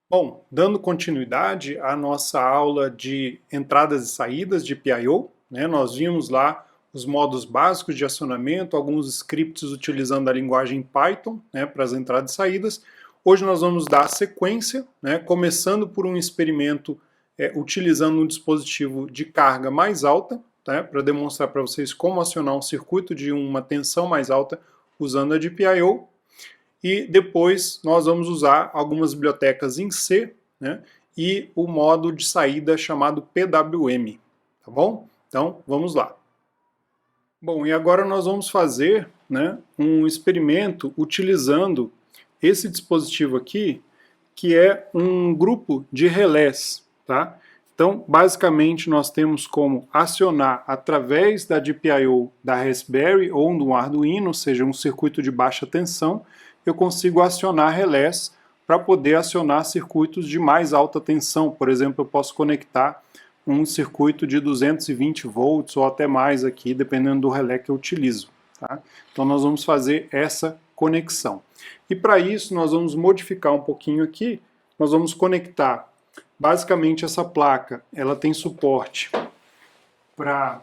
Bom, dando continuidade à nossa aula de entradas e saídas de PIO, né, nós vimos lá os modos básicos de acionamento, alguns scripts utilizando a linguagem Python, né, para as entradas e saídas. Hoje nós vamos dar sequência, né, começando por um experimento utilizando um dispositivo de carga mais alta, tá, para demonstrar para vocês como acionar um circuito de uma tensão mais alta usando a GPIO. E depois nós vamos usar algumas bibliotecas em C, né, e o modo de saída chamado PWM, tá bom? Então vamos lá. Bom, e agora nós vamos fazer, né, um experimento utilizando esse dispositivo aqui, que é um grupo de relés, tá? Então, basicamente, nós temos como acionar através da GPIO da Raspberry ou do Arduino, ou seja, um circuito de baixa tensão, eu consigo acionar relés para poder acionar circuitos de mais alta tensão. Por exemplo, eu posso conectar um circuito de 220 volts ou até mais aqui, dependendo do relé que eu utilizo. Tá? Então nós vamos fazer essa conexão. E para isso nós vamos modificar um pouquinho aqui, nós vamos conectar basicamente essa placa, ela tem suporte para,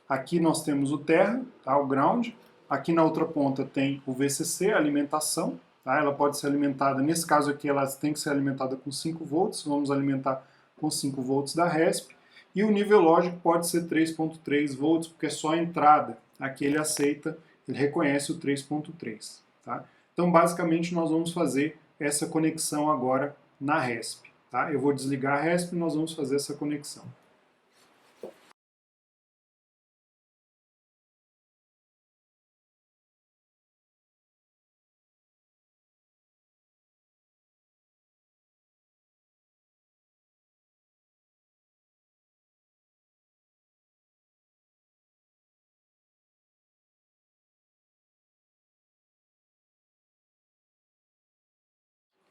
aqui nós temos o terra, tá? O ground, aqui na outra ponta tem o VCC, a alimentação, tá? Ela pode ser alimentada, nesse caso aqui ela tem que ser alimentada com 5 volts, vamos alimentar com 5 volts da RESP, e o nível lógico pode ser 3.3 volts, porque é só a entrada, aqui ele aceita, ele reconhece o 3.3, tá? Então basicamente nós vamos fazer essa conexão agora na RESP, tá? Eu vou desligar a RESP e nós vamos fazer essa conexão.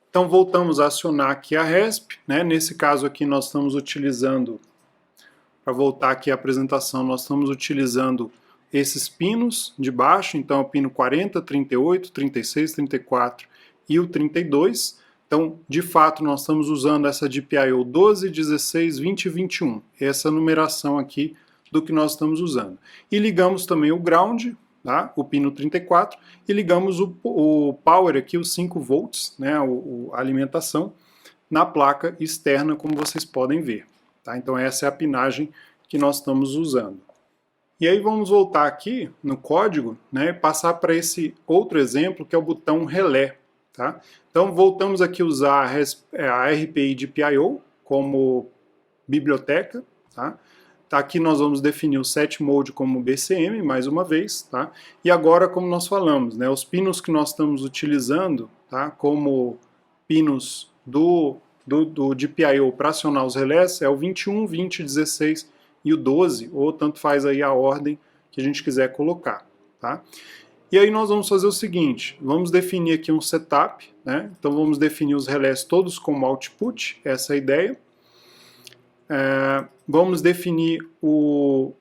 Então voltamos a acionar aqui a RESP, né? Nesse caso aqui nós estamos utilizando, para voltar aqui à apresentação, nós estamos utilizando esses pinos de baixo, então o pino 40, 38, 36, 34 e o 32. Então, de fato, nós estamos usando essa GPIO 12, 16, 20 e 21, essa numeração aqui do que nós estamos usando. E ligamos também o ground, tá? O pino 34, e ligamos o power aqui, os 5 volts, né? A alimentação, na placa externa, como vocês podem ver. Tá? Então essa é a pinagem que nós estamos usando. E aí vamos voltar aqui no código, né, e passar para esse outro exemplo, que é o botão relé. Tá? Então voltamos aqui a usar a RPI de PIO como biblioteca. Tá? Aqui nós vamos definir o set mode como BCM, mais uma vez. Tá? E agora, como nós falamos, né, os pinos que nós estamos utilizando, tá, como pinos do GPIO para acionar os relés é o 21, 20, 16 e o 12, ou tanto faz aí a ordem que a gente quiser colocar. Tá? E aí nós vamos fazer o seguinte, vamos definir aqui um setup, né? Então vamos definir os relés todos como output, essa é a ideia. Vamos definir o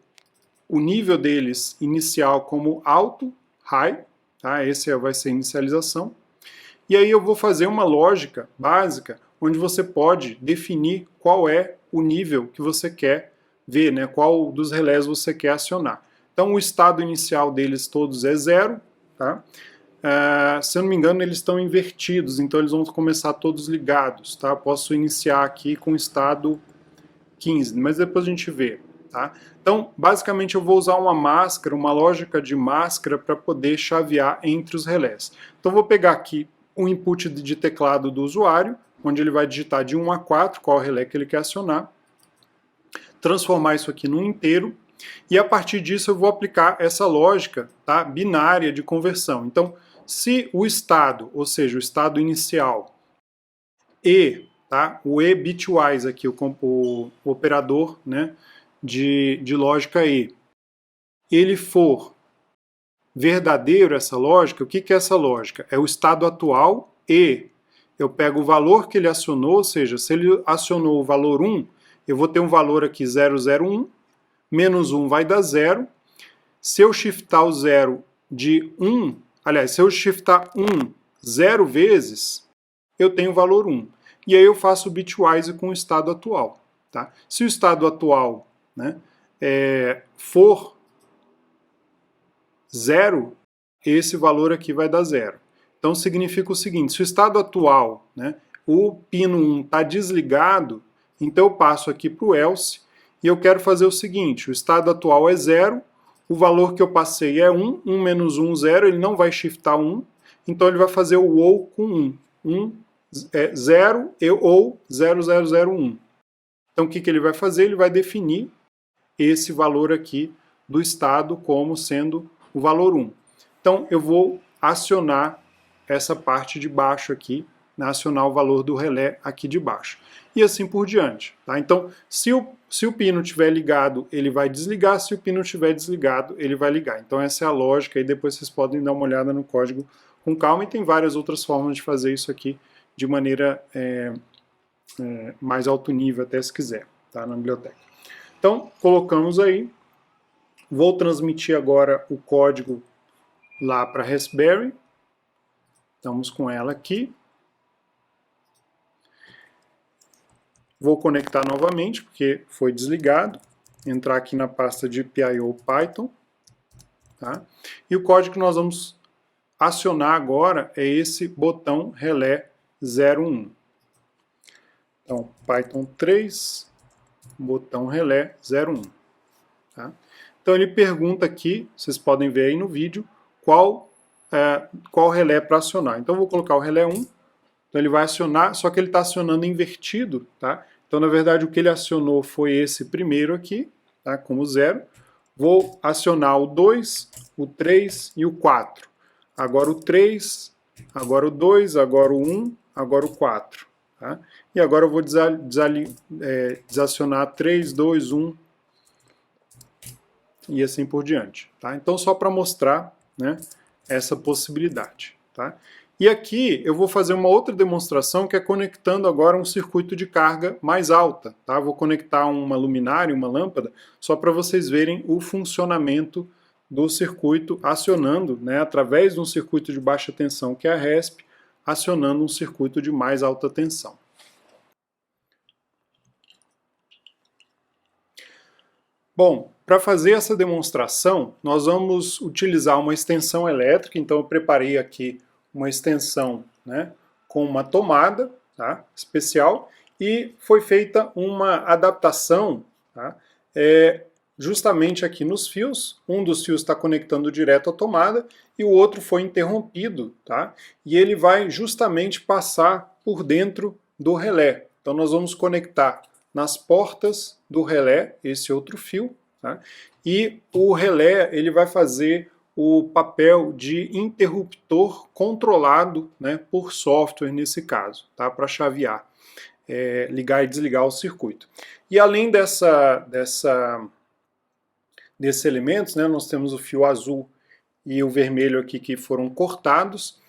nível deles inicial como alto, high, tá? Esse vai ser a inicialização. E aí eu vou fazer uma lógica básica onde você pode definir qual é o nível que você quer ver, né? Qual dos relés você quer acionar. Então o estado inicial deles todos é 0, tá? Se eu não me engano eles estão invertidos, então eles vão começar todos ligados, tá? Posso iniciar aqui com o estado 15, mas depois a gente vê. Tá? Então, basicamente eu vou usar uma máscara, uma lógica de máscara para poder chavear entre os relés. Então vou pegar aqui o input de teclado do usuário, onde ele vai digitar de 1 a 4 qual relé que ele quer acionar, transformar isso aqui num inteiro, e a partir disso eu vou aplicar essa lógica, tá, binária de conversão. Então, se o estado, ou seja, o estado inicial, e, tá, o e bitwise aqui, o operador, né, de lógica E, ele for verdadeiro, essa lógica, o que é essa lógica? É o estado atual e eu pego o valor que ele acionou, ou seja, se ele acionou o valor 1, eu vou ter um valor aqui 001, menos 1 vai dar 0. Se eu shiftar o 0 de 1, aliás, se eu shiftar 1 0 vezes, eu tenho o valor 1. e aí eu faço o bitwise com o estado atual. Tá? Se o estado atual, né, for 0, esse valor aqui vai dar 0. Então significa o seguinte, se o estado atual, né, o pino 1 está desligado, então eu passo aqui para o else e eu quero fazer o seguinte, o estado atual é 0, o valor que eu passei é 1, 1 menos 1, 0, ele não vai shiftar 1, então ele vai fazer o ou com 1, 0 ou 0001. Então o que ele vai fazer? Ele vai definir esse valor aqui do estado como sendo o valor 1. Então eu vou acionar essa parte de baixo aqui, né, acionar o valor do relé aqui de baixo. E assim por diante. Tá? Então, se o pino estiver ligado, ele vai desligar, se o pino estiver desligado, ele vai ligar. Então essa é a lógica, e depois vocês podem dar uma olhada no código com calma, e tem várias outras formas de fazer isso aqui de maneira mais alto nível, até se quiser, tá? Na biblioteca. Então, colocamos aí. Vou transmitir agora o código lá para a Raspberry. Estamos com ela aqui. Vou conectar novamente, porque foi desligado. Entrar aqui na pasta de PIO Python. Tá? E o código que nós vamos acionar agora é esse botão relé 01. Então, Python 3, botão relé 01. Tá? Então ele pergunta aqui, vocês podem ver aí no vídeo, qual relé para acionar. Então eu vou colocar o relé 1, então ele vai acionar, só que ele está acionando invertido, tá? Então na verdade o que ele acionou foi esse primeiro aqui, tá? Como 0. Vou acionar o 2, o 3 e o 4. Agora o 3, agora o 2, agora o 1, agora o 4. Tá? E agora eu vou desacionar 3, 2, 1 e assim por diante. Tá? Então só para mostrar, né, essa possibilidade. Tá? E aqui eu vou fazer uma outra demonstração que é conectando agora um circuito de carga mais alta. Tá? Vou conectar uma luminária, uma lâmpada, só para vocês verem o funcionamento do circuito acionando, né, através de um circuito de baixa tensão que é a RESP, acionando um circuito de mais alta tensão. Bom, para fazer essa demonstração, nós vamos utilizar uma extensão elétrica, então eu preparei aqui uma extensão, né, com uma tomada, tá, especial, e foi feita uma adaptação, tá, justamente aqui nos fios. Um dos fios está conectando direto à tomada e o outro foi interrompido, tá, e ele vai justamente passar por dentro do relé. Então nós vamos conectar nas portas do relé esse outro fio, tá, e o relé ele vai fazer o papel de interruptor controlado, né, por software nesse caso, tá, para chavear, ligar e desligar o circuito. E além desses elementos, né, nós temos o fio azul e o vermelho aqui que foram cortados.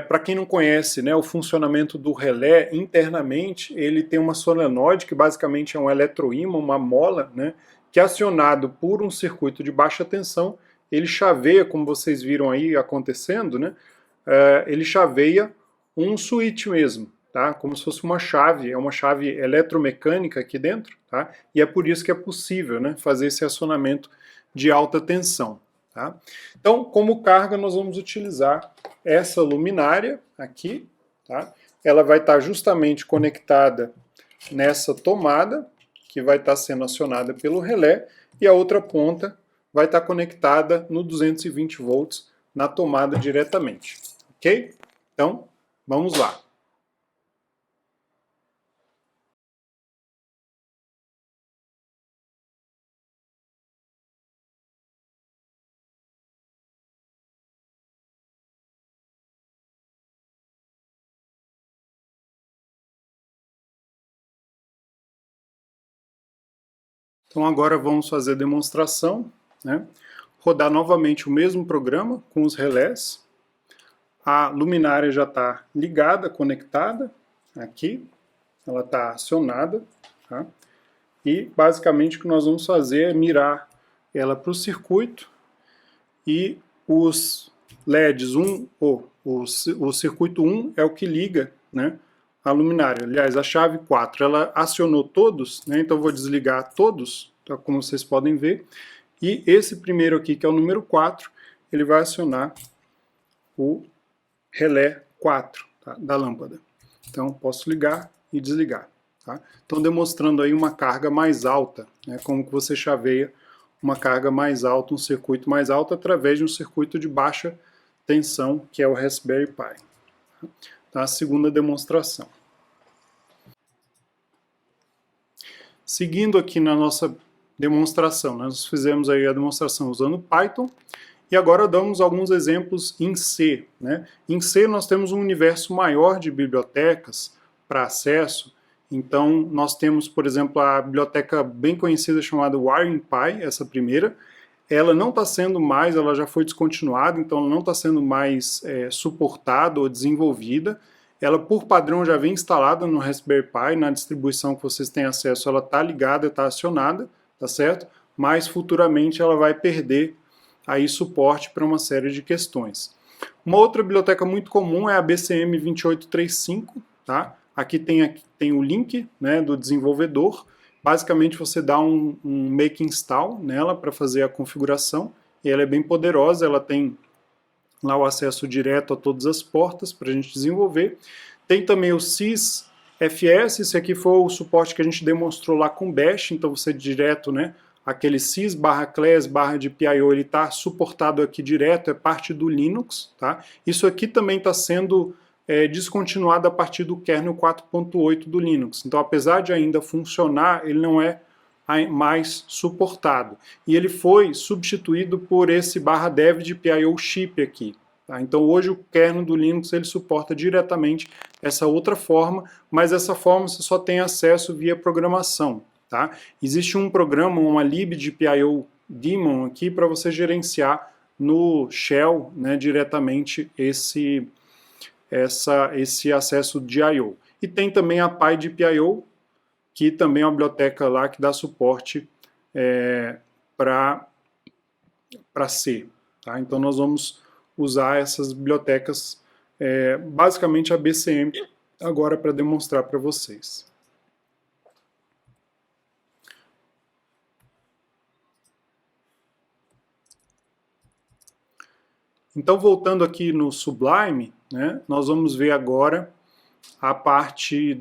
Para quem não conhece, né, o funcionamento do relé internamente, ele tem uma solenoide que basicamente é um eletroímã, uma mola, né, que acionado por um circuito de baixa tensão, ele chaveia, como vocês viram aí acontecendo, né, ele chaveia um switch mesmo, tá, como se fosse uma chave, é uma chave eletromecânica aqui dentro, tá, e é por isso que é possível, né, fazer esse acionamento de alta tensão. Tá? Então, como carga, nós vamos utilizar essa luminária aqui. Tá? Ela vai estar justamente conectada nessa tomada, que vai estar sendo acionada pelo relé, e a outra ponta vai estar conectada no 220 volts na tomada diretamente. Ok? Então, vamos lá. Então agora vamos fazer a demonstração, né? Rodar novamente o mesmo programa com os relés. A luminária já está ligada, conectada aqui, ela está acionada, tá? E basicamente o que nós vamos fazer é mirar ela para o circuito e os LEDs o circuito 1 é o que liga, né, a luminária, aliás, a chave 4, ela acionou todos, né? Então eu vou desligar todos, tá? Como vocês podem ver. E esse primeiro aqui, que é o número 4, ele vai acionar o relé 4, tá? Da lâmpada. Então posso ligar e desligar. Tá? Então demonstrando aí uma carga mais alta, né? Como que você chaveia uma carga mais alta, um circuito mais alto, através de um circuito de baixa tensão, que é o Raspberry Pi. Tá? A segunda demonstração. Seguindo aqui na nossa demonstração, nós fizemos aí a demonstração usando Python, e agora damos alguns exemplos em C. Né? Em C nós temos um universo maior de bibliotecas para acesso. Então nós temos, por exemplo, a biblioteca bem conhecida chamada WiringPy, essa primeira. Ela não está sendo mais, ela já foi descontinuada, então ela não está sendo mais suportada ou desenvolvida. Ela, por padrão, já vem instalada no Raspberry Pi, na distribuição que vocês têm acesso, ela está ligada, está acionada, tá certo? Mas futuramente ela vai perder aí suporte para uma série de questões. Uma outra biblioteca muito comum é a BCM 2835, tá? Aqui tem o link, né, do desenvolvedor. Basicamente você dá um make install nela para fazer a configuração, e ela é bem poderosa, ela tem lá o acesso direto a todas as portas para a gente desenvolver. Tem também o sysfs, esse aqui foi o suporte que a gente demonstrou lá com Bash, então você direto, né, aquele sys/class/dpio, ele está suportado aqui direto, é parte do Linux, tá? Isso aqui também está sendo descontinuado a partir do kernel 4.8 do Linux. Então, apesar de ainda funcionar, ele não é mais suportado. E ele foi substituído por esse /dev de PIO chip aqui. Tá? Então, hoje o kernel do Linux ele suporta diretamente essa outra forma, mas essa forma você só tem acesso via programação. Tá? Existe um programa, uma lib de PIO daemon aqui para você gerenciar no shell, né, diretamente esse acesso de I/O. E tem também a PyDPIO, que também é uma biblioteca lá que dá suporte para C. Tá? Então nós vamos usar essas bibliotecas, basicamente a BCM, agora para demonstrar para vocês. Então, voltando aqui no Sublime, né, nós vamos ver agora a parte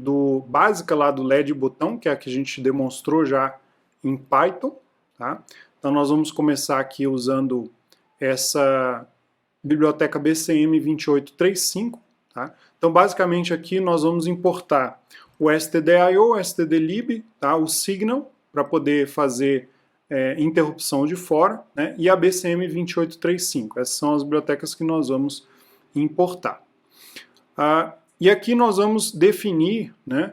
básica lá do LED botão, que é a que a gente demonstrou já em Python. Tá? Então, nós vamos começar aqui usando essa biblioteca BCM 2835. Tá? Então, basicamente aqui nós vamos importar o stdio, o stdlib, tá? O signal, para poder fazer interrupção de fora, né, e a BCM 2835. Essas são as bibliotecas que nós vamos importar. E aqui nós vamos definir, né,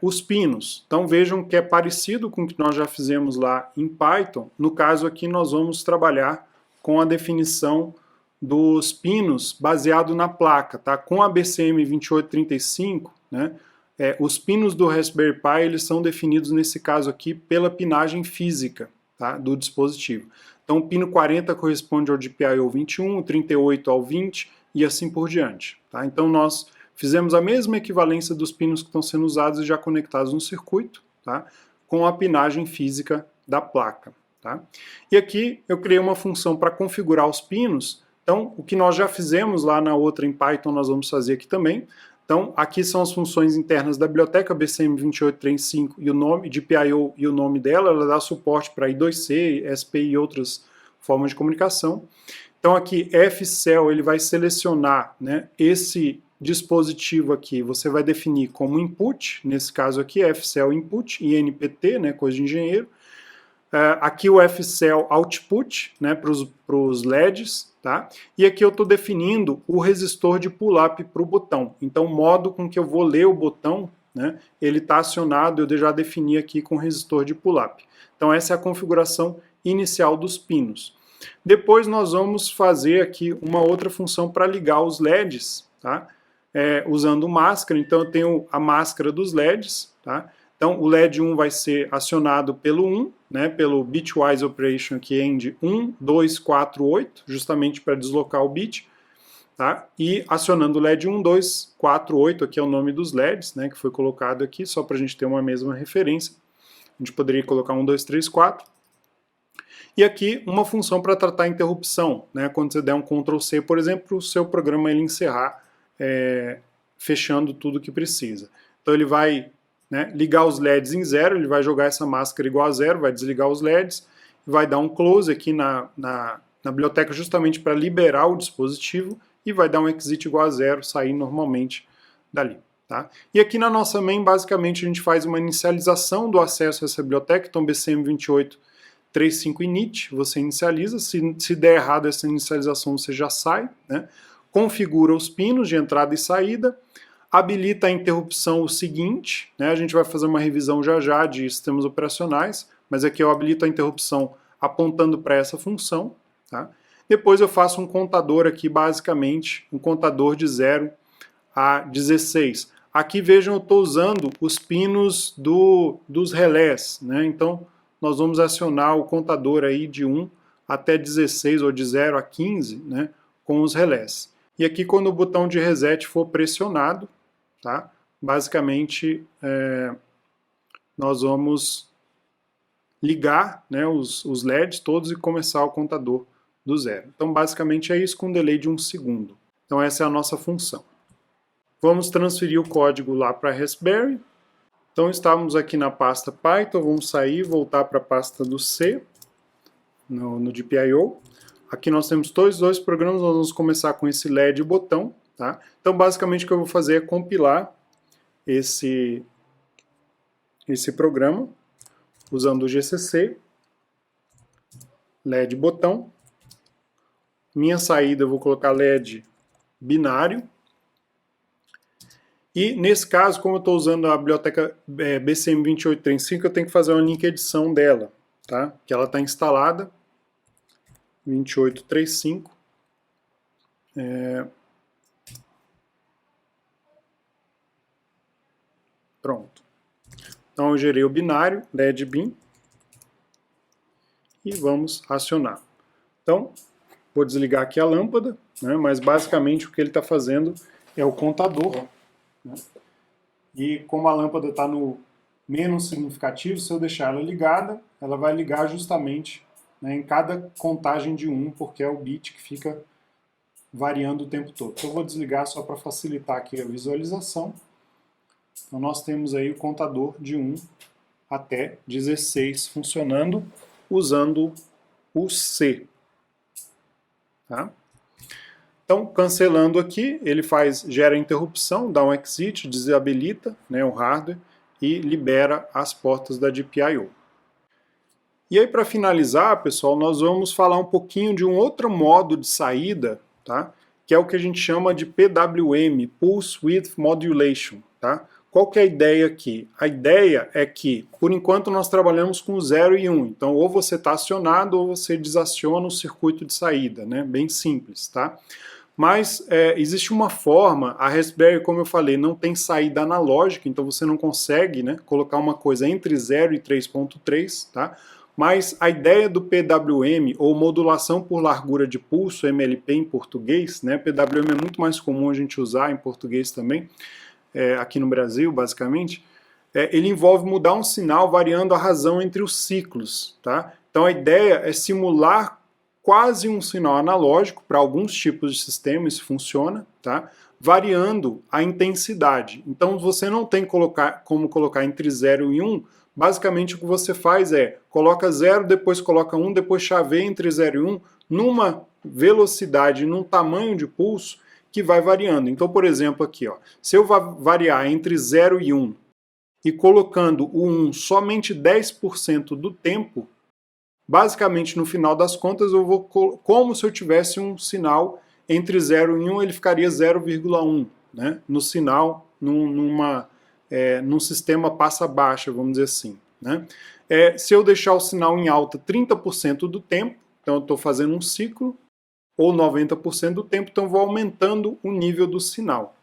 os pinos. Então vejam que é parecido com o que nós já fizemos lá em Python. No caso aqui nós vamos trabalhar com a definição dos pinos baseado na placa. Tá? Com a BCM 2835, né, os pinos do Raspberry Pi eles são definidos nesse caso aqui pela pinagem física, tá, do dispositivo. Então o pino 40 corresponde ao GPIO 21, o 38 ao 20 e assim por diante. Tá? Então nós fizemos a mesma equivalência dos pinos que estão sendo usados e já conectados no circuito, tá, com a pinagem física da placa. Tá? E aqui eu criei uma função para configurar os pinos. Então o que nós já fizemos lá na outra em Python nós vamos fazer aqui também. Então, aqui são as funções internas da biblioteca BCM 2835 e o nome de PIO e o nome dela. Ela dá suporte para I2C, SPI e outras formas de comunicação. Então, aqui, fcell, ele vai selecionar, né, esse dispositivo aqui. Você vai definir como input, nesse caso aqui, fcell input, INPT, né, coisa de engenheiro. Aqui o fcell output, né, para os LEDs, tá? E aqui eu estou definindo o resistor de pull-up para o botão. Então o modo com que eu vou ler o botão, né, ele está acionado, eu já defini aqui com resistor de pull-up. Então essa é a configuração inicial dos pinos. Depois nós vamos fazer aqui uma outra função para ligar os LEDs, tá? Usando máscara. Então eu tenho a máscara dos LEDs, tá? Então o LED 1 vai ser acionado pelo 1, né, pelo Bitwise Operation que end 1, 2, 4, 8, justamente para deslocar o bit. tá? E acionando o LED 1, 2, 4, 8, aqui é o nome dos LEDs, né, que foi colocado aqui, só para a gente ter uma mesma referência. A gente poderia colocar 1, 2, 3, 4. E aqui uma função para tratar a interrupção, né? Quando você der um Ctrl C, por exemplo, o seu programa ele encerrar fechando tudo que precisa. Então ele vai, né, ligar os LEDs em 0, ele vai jogar essa máscara igual a 0, vai desligar os LEDs, vai dar um close aqui na biblioteca justamente para liberar o dispositivo e vai dar um exit igual a 0, sair normalmente dali. Tá? E aqui na nossa main, basicamente, a gente faz uma inicialização do acesso a essa biblioteca, então BCM2835 init, você inicializa, se der errado essa inicialização você já sai, né? Configura os pinos de entrada e saída, habilita a interrupção o seguinte, né? A gente vai fazer uma revisão já de sistemas operacionais, mas aqui eu habilito a interrupção apontando para essa função, tá? Depois eu faço um contador aqui, basicamente, um contador de 0 a 16. Aqui vejam, eu estou usando os pinos dos relés, né? Então nós vamos acionar o contador aí de 1 até 16 ou de 0 a 15, né, com os relés. E aqui quando o botão de reset for pressionado, tá, basicamente nós vamos ligar, né, os LEDs todos e começar o contador do 0. Então basicamente é isso com um delay de 1 segundo. Então essa é a nossa função. Vamos transferir o código lá para Raspberry. Então estávamos aqui na pasta Python, vamos sair e voltar para a pasta do C, no GPIO. Aqui nós temos dois programas, nós vamos começar com esse LED botão. Tá? Então basicamente o que eu vou fazer é compilar esse programa, usando o GCC, LED botão. Minha saída eu vou colocar LED binário. E nesse caso, como eu estou usando a biblioteca BCM2835, eu tenho que fazer uma link edição dela, tá? Que ela está instalada, 2835. Pronto. Então eu gerei o binário, LED bin, e vamos acionar. Então, vou desligar aqui a lâmpada, né? Mas basicamente o que ele está fazendo é o contador. Né? E como a lâmpada está no menos significativo, se eu deixar ela ligada, ela vai ligar justamente, né, em cada contagem de 1, porque é o bit que fica variando o tempo todo. Então eu vou desligar só para facilitar aqui a visualização. Então nós temos aí o contador de 1 até 16 funcionando usando o C. Tá? Então, cancelando aqui, ele gera a interrupção, dá um exit, desabilita, né, o hardware e libera as portas da GPIO. E aí, para finalizar, pessoal, nós vamos falar um pouquinho de um outro modo de saída, tá? Que é o que a gente chama de PWM, Pulse Width Modulation. Tá? Qual que é a ideia aqui? A ideia é que, por enquanto, nós trabalhamos com 0 e 1. Então, ou você está acionado ou você desaciona o circuito de saída, né? Bem simples, tá? Mas existe uma forma, a Raspberry, como eu falei, não tem saída analógica, então você não consegue, né, colocar uma coisa entre 0 e 3.3, tá? Mas a ideia do PWM, ou modulação por largura de pulso, MLP em português, né, PWM é muito mais comum a gente usar em português também, aqui no Brasil, basicamente, ele envolve mudar um sinal variando a razão entre os ciclos, tá? Então a ideia é simular quase um sinal analógico para alguns tipos de sistema, isso funciona, tá? Variando a intensidade. Então você não tem como colocar entre 0 e 1, basicamente o que você faz é, coloca 0, depois coloca 1, depois chaveia entre 0 e 1, numa velocidade, num tamanho de pulso que vai variando. Então, por exemplo, aqui, ó, se eu variar entre 0 e 1 e colocando o 1 somente 10% do tempo, basicamente, no final das contas, eu vou como se eu tivesse um sinal entre 0 e 1, ele ficaria 0,1, né? No sinal, num sistema passa-baixa, vamos dizer assim. Né? Se eu deixar o sinal em alta 30% do tempo, então eu estou fazendo um ciclo, ou 90% do tempo, então vou aumentando o nível do sinal.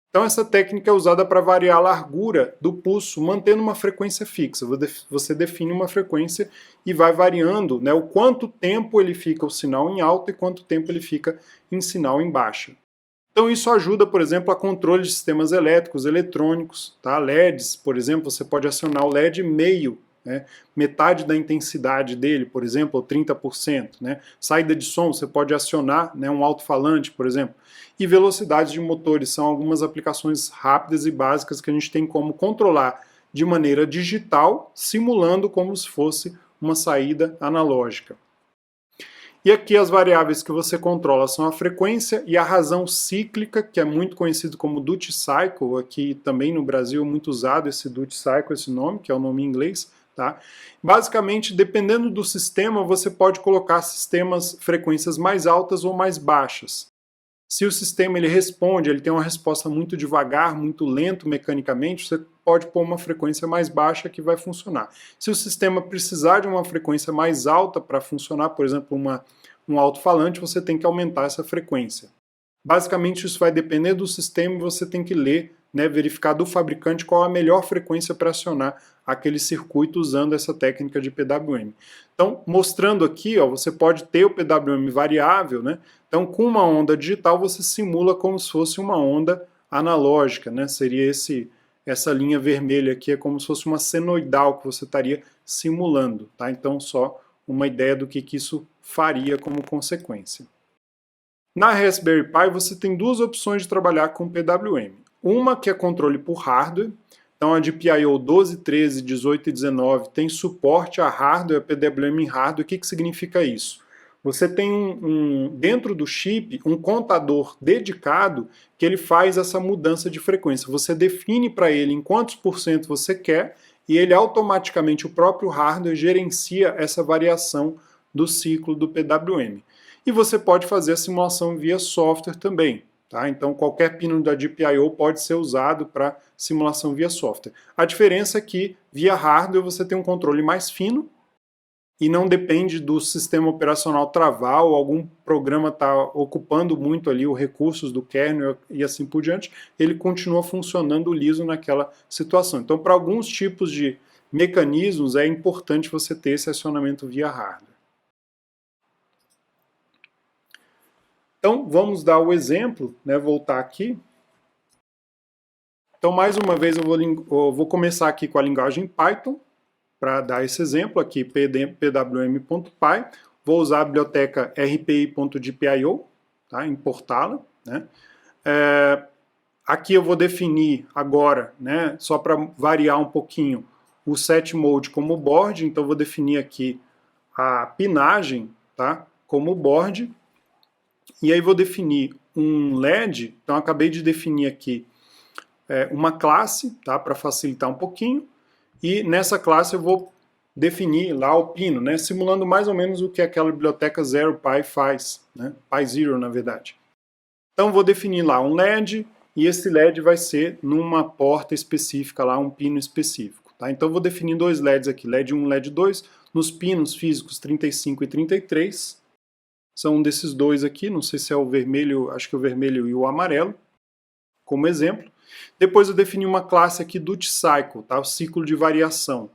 Então essa técnica é usada para variar a largura do pulso, mantendo uma frequência fixa. Você define uma frequência e vai variando, né, o quanto tempo ele fica o sinal em alta e quanto tempo ele fica em sinal em baixa. Então isso ajuda, por exemplo, a controle de sistemas elétricos, eletrônicos, tá? LEDs, por exemplo, você pode acionar o LED meio, né? Metade da intensidade dele, por exemplo, ou 30%. Né? Saída de som, você pode acionar, né, um alto-falante, por exemplo. E velocidades de motores são algumas aplicações rápidas e básicas que a gente tem como controlar de maneira digital, simulando como se fosse uma saída analógica. E aqui as variáveis que você controla são a frequência e a razão cíclica, que é muito conhecido como duty cycle, aqui também no Brasil é muito usado esse duty cycle, esse nome, que é o nome em inglês. Tá? Basicamente, dependendo do sistema, você pode colocar frequências mais altas ou mais baixas. Se o sistema ele responde, ele tem uma resposta muito devagar, muito lento mecanicamente, você pode pôr uma frequência mais baixa que vai funcionar. Se o sistema precisar de uma frequência mais alta para funcionar, por exemplo, um alto-falante, você tem que aumentar essa frequência. Basicamente, isso vai depender do sistema e você tem que ler, né, verificar do fabricante qual a melhor frequência para acionar aquele circuito usando essa técnica de PWM. Então, mostrando aqui, ó, você pode ter o PWM variável, né? Então, com uma onda digital, você simula como se fosse uma onda analógica, né? Seria essa linha vermelha aqui, é como se fosse uma senoidal que você estaria simulando, tá? Então, só uma ideia do que isso faria como consequência. Na Raspberry Pi, você tem duas opções de trabalhar com PWM. Uma que é controle por hardware, então a GPIO 12, 13, 18 e 19 tem suporte a hardware, a PWM em hardware. O que significa isso? Você tem dentro do chip um contador dedicado que ele faz essa mudança de frequência. Você define para ele em quantos por cento você quer e ele automaticamente, o próprio hardware, gerencia essa variação do ciclo do PWM. E você pode fazer a simulação via software também. Tá? Então qualquer pino da GPIO pode ser usado para simulação via software. A diferença é que via hardware você tem um controle mais fino e não depende do sistema operacional travar ou algum programa estar ocupando muito ali os recursos do kernel e assim por diante, ele continua funcionando liso naquela situação. Então para alguns tipos de mecanismos é importante você ter esse acionamento via hardware. Então, vamos dar o exemplo, né, voltar aqui. Então, mais uma vez, eu vou começar aqui com a linguagem Python, para dar esse exemplo aqui, pwm.py. Vou usar a biblioteca rpi.gpio, tá, importá-la. Né. Aqui eu vou definir agora, né, só para variar um pouquinho, o set mode como board. Então, vou definir aqui a pinagem, tá, como board. E aí vou definir um LED, então acabei de definir aqui uma classe, tá, para facilitar um pouquinho, e nessa classe eu vou definir lá o pino, né, simulando mais ou menos o que aquela biblioteca ZeroPy faz, né, PyZero na verdade. Então vou definir lá um LED, e esse LED vai ser numa porta específica lá, um pino específico. Tá? Então vou definir dois LEDs aqui, LED 1 e LED 2, nos pinos físicos 35 e 33, são um desses dois aqui, não sei se é o vermelho, acho que é o vermelho e o amarelo, como exemplo. Depois eu defini uma classe aqui duty cycle, tá? O ciclo de variação.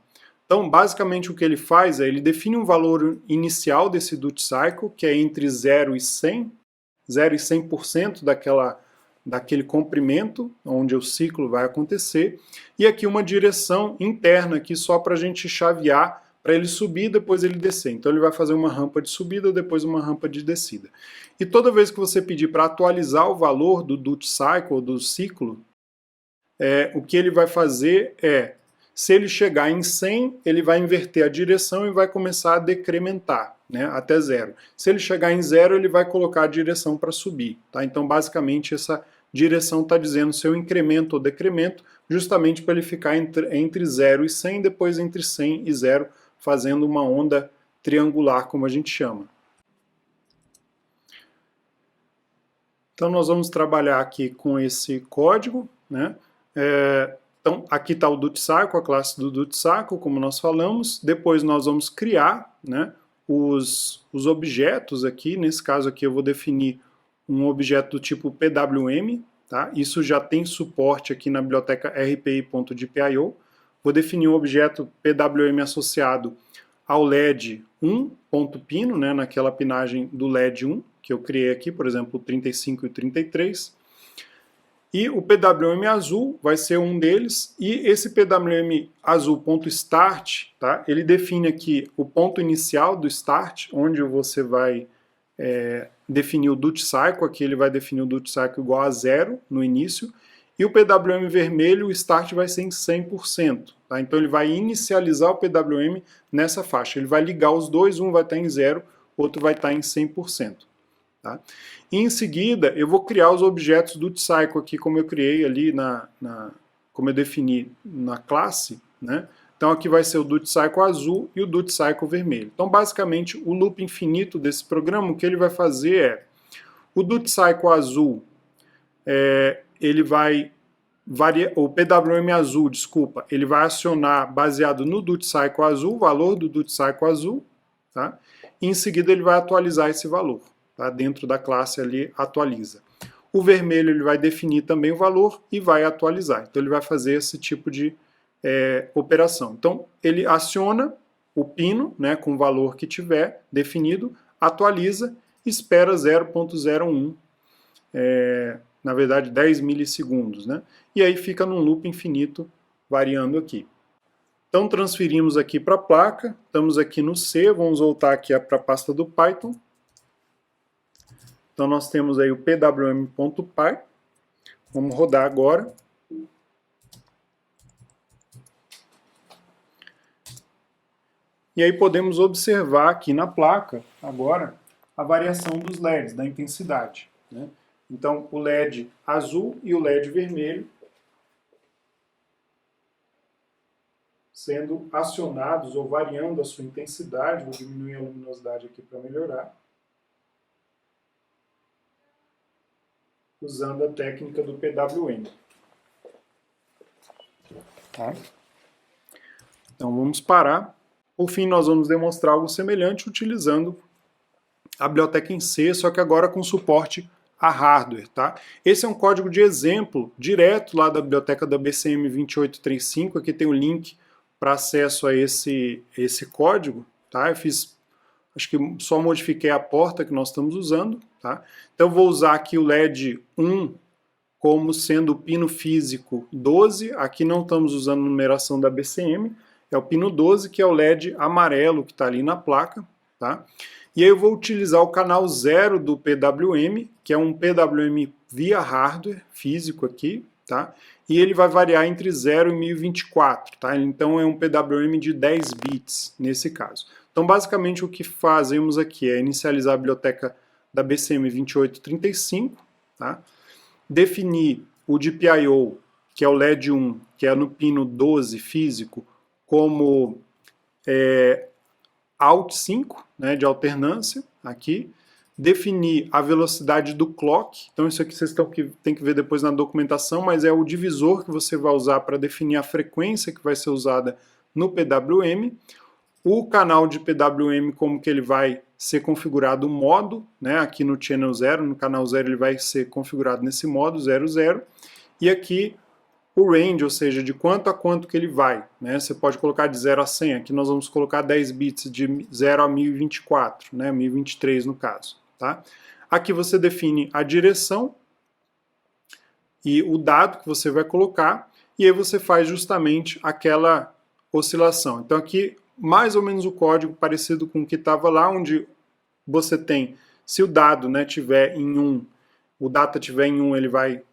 Então, basicamente o que ele faz é, ele define um valor inicial desse duty cycle, que é entre 0 e 100, 0 e 100% daquele comprimento, onde o ciclo vai acontecer, e aqui uma direção interna, aqui só para a gente chavear, para ele subir e depois ele descer. Então ele vai fazer uma rampa de subida, depois uma rampa de descida. E toda vez que você pedir para atualizar o valor do duty cycle, do ciclo, o que ele vai fazer é, se ele chegar em 100, ele vai inverter a direção e vai começar a decrementar, né, até 0. Se ele chegar em 0, ele vai colocar a direção para subir. Tá? Então basicamente essa direção está dizendo seu incremento ou decremento, justamente para ele ficar entre 0 e 100, depois entre 100 e 0, fazendo uma onda triangular, como a gente chama. Então nós vamos trabalhar aqui com esse código, né? Então aqui está o duty cycle, a classe do duty cycle, como nós falamos. Depois nós vamos criar, né, os objetos aqui. Nesse caso aqui eu vou definir um objeto do tipo PWM, tá? Isso já tem suporte aqui na biblioteca rpi.gpio. Vou definir um objeto PWM associado ao LED 1.pino, né, naquela pinagem do LED 1, que eu criei aqui, por exemplo, 35 e 33. E o PWM azul vai ser um deles, e esse PWM azul.start, tá? Ele define aqui o ponto inicial do start, onde você vai definir o duty cycle, aqui ele vai definir o duty cycle igual a 0 no início, e o PWM vermelho, o start vai ser em 100%, tá? Então ele vai inicializar o PWM nessa faixa, ele vai ligar os dois, um vai estar em 0, outro vai estar em 100%. Tá? E em seguida, eu vou criar os objetos do cycle aqui, como eu criei ali, como eu defini na classe, né? Então aqui vai ser o duty cycle azul e o duty cycle vermelho. Então basicamente o loop infinito desse programa, o que ele vai fazer é, o duty cycle azul, ele vai o PWM azul, desculpa, ele vai acionar baseado no duty cycle azul, o valor do duty cycle azul, tá? E em seguida ele vai atualizar esse valor. Tá? Dentro da classe ali, atualiza. O vermelho ele vai definir também o valor e vai atualizar. Então ele vai fazer esse tipo de operação. Então ele aciona o pino, né, com o valor que tiver definido, atualiza, espera 0.01, na verdade 10 milissegundos. Né? E aí fica num loop infinito variando aqui. Então transferimos aqui para a placa, estamos aqui no C, vamos voltar aqui para a pasta do Python. Então nós temos aí o pwm.py, vamos rodar agora. E aí podemos observar aqui na placa, agora, a variação dos LEDs, da intensidade. Né? Então o LED azul e o LED vermelho sendo acionados ou variando a sua intensidade, vou diminuir a luminosidade aqui para melhorar. Usando a técnica do PWM. Tá? Então vamos parar. Por fim, nós vamos demonstrar algo semelhante utilizando a biblioteca em C, só que agora com suporte a hardware. Tá? Esse é um código de exemplo direto lá da biblioteca da BCM 2835. Aqui tem o link para acesso a esse código. Tá? Eu fiz, acho que só modifiquei a porta que nós estamos usando. Tá? Então vou usar aqui o LED 1 como sendo o pino físico 12, aqui não estamos usando numeração da BCM, é o pino 12 que é o LED amarelo que está ali na placa. Tá? E aí eu vou utilizar o canal 0 do PWM, que é um PWM via hardware físico aqui, tá? E ele vai variar entre 0 e 1024, tá? Então é um PWM de 10 bits nesse caso. Então basicamente o que fazemos aqui é inicializar a biblioteca da BCM 2835, tá? Definir o GPIO, que é o LED 1, que é no pino 12 físico, como Alt5, né, de alternância, aqui. Definir a velocidade do clock, então isso aqui vocês tem que ver depois na documentação, mas é o divisor que você vai usar para definir a frequência que vai ser usada no PWM. O canal de PWM, como que ele vai ser configurado o modo, né, aqui no channel 0, no canal 0 ele vai ser configurado nesse modo 00, e aqui o range, ou seja, de quanto a quanto que ele vai. Né? Você pode colocar de 0 a 100, aqui nós vamos colocar 10 bits de 0 a 1024, né? 1023 no caso. Tá? Aqui você define a direção e o dado que você vai colocar, e aí você faz justamente aquela oscilação. Então aqui, mais ou menos o código parecido com o que estava lá, onde você tem, se o dado, né, tiver em 1, o data tiver em 1, ele vai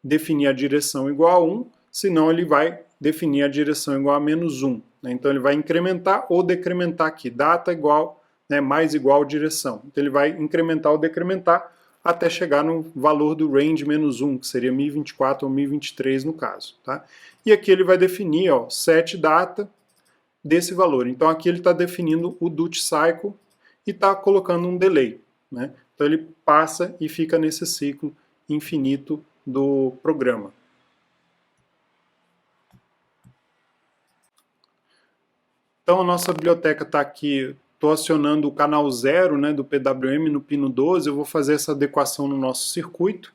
definir a direção igual a 1, senão ele vai definir a direção igual a menos 1. Né? Então ele vai incrementar ou decrementar aqui, data igual, né, mais igual direção. Então ele vai incrementar ou decrementar até chegar no valor do range menos 1, que seria 1024 ou 1023 no caso. Tá? E aqui ele vai definir ó, set data desse valor. Então aqui ele está definindo o duty cycle e está colocando um delay. Né? Então ele passa e fica nesse ciclo infinito do programa. Então a nossa biblioteca está aqui, estou acionando o canal 0, né, do PWM no pino 12, eu vou fazer essa adequação no nosso circuito.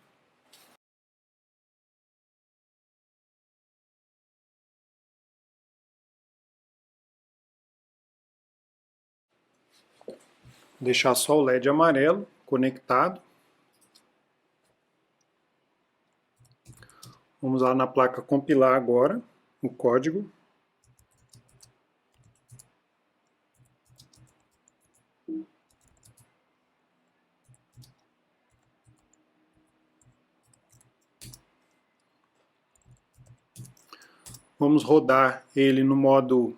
Deixar só o LED amarelo conectado. Vamos lá na placa compilar agora o código. Vamos rodar ele no modo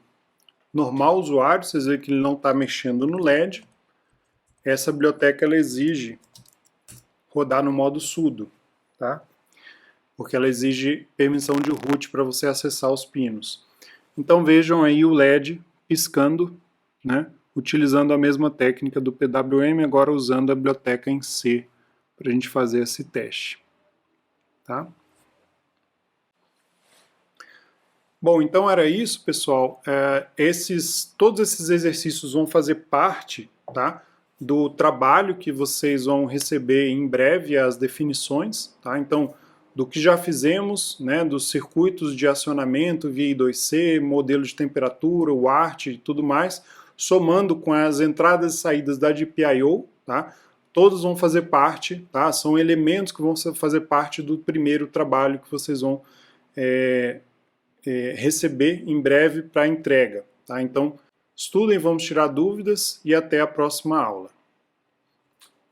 normal usuário, vocês veem que ele não está mexendo no LED. Essa biblioteca ela exige rodar no modo sudo, tá? Porque ela exige permissão de root para você acessar os pinos. Então vejam aí o LED piscando, né? Utilizando a mesma técnica do PWM, agora usando a biblioteca em C para a gente fazer esse teste, tá? Bom, então era isso, pessoal. Todos esses exercícios vão fazer parte, tá, do trabalho que vocês vão receber em breve, as definições, tá? Então, do que já fizemos, né, dos circuitos de acionamento via I2C, modelo de temperatura, o ART e tudo mais, somando com as entradas e saídas da GPIO, tá? Todos vão fazer parte, tá? São elementos que vão fazer parte do primeiro trabalho que vocês vão receber em breve para entrega. Tá? Então, estudem, vamos tirar dúvidas e até a próxima aula.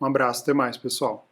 Um abraço, até mais, pessoal.